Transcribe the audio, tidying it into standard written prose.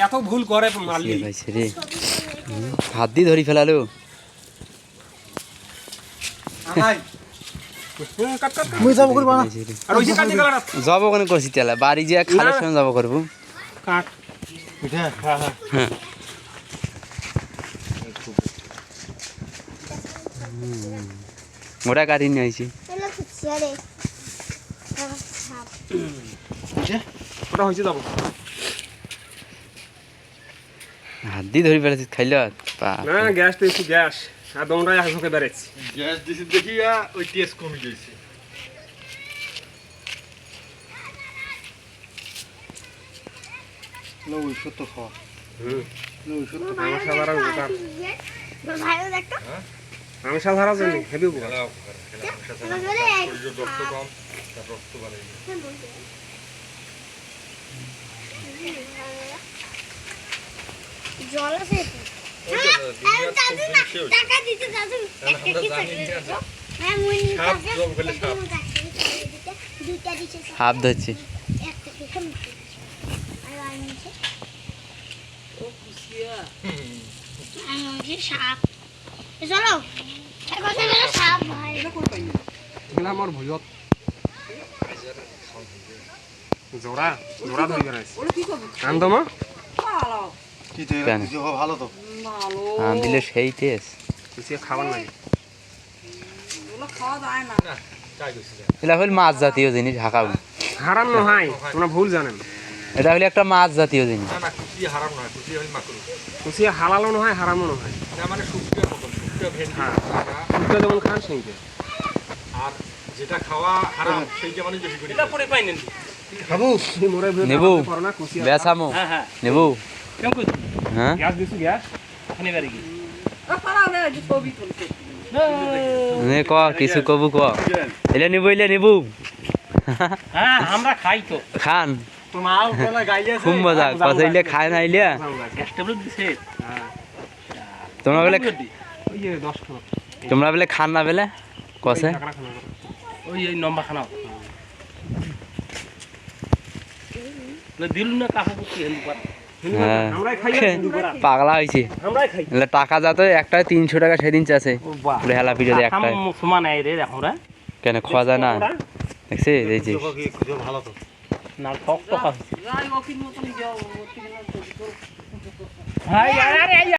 এত ভুল করে মারলি রে হাত দিয়ে ধরি ফেলালো যাব কেন করছি তেলা বাড়ি যে খালের সঙ্গে যাব করবো ওটা কাটি নিয়ে আইছি ওটা হয়েছে যাবো হাত দিয়ে ধরি ফেলেছি খাইল না গ্যাস দিয়েছি গ্যাস আর দমটাই আসবে বেড়েছি গ্যাস দিছি দেখি ওই টেস্ট কমে গেছে ঔষধ তো খাওয়া মাংসা ধরার জন্য হেভি জল আছে টাকা দিতে দাদু হাফ ধরছি চলো আমার ভুলত জোড়া জোড়া ধরে বেড়াইছে আনদমা ভালো তো দিলে সেই টেস্ট খাবার লাগে এটা হল মাছ জাতীয় জিনিস হাঁকাও হারাম নয় তোমরা ভুল জানেন এটা হলো একটা মাছ জাতীয় জিনিস কুচিয়া হালালও নয় হারামও নয় যেমন খান সেইটা আর যেটা খাওয়া হারাম সেইটা মানে বেশি করে এটা পরে পাইনেন খাবো নেবু বেসামো নেবু হ্যাঁ গ্যাস দিছি গ্যাস খানে বাড়ি কি নে ক কিছু কবু ক এলে নিবু হ্যাঁ আমরা খাই তো খান তোমার বলা গাইলে খুব মজা কসাইলে খায় না আইলে গ্যাস টেবলেট দিছে তোমরা বলে ওই যে 10 টাকা তোমরা বলে খান না বলে কসে ওই এই নম্বর খানাও না দিল না কাকু কি হেল্প কর হ্যাঁ আমরাই খাই পাগলা হয়েছে আমরাই খাই টাকা যা তো একটা 300 টাকা সেদিন চাষে হেলা পিঠে একটা সমান আই রে আমরা কেন খাওয়া যায় না দেখছি এই যে ভালো তো না ঠক ঠক আছে ভাই আরে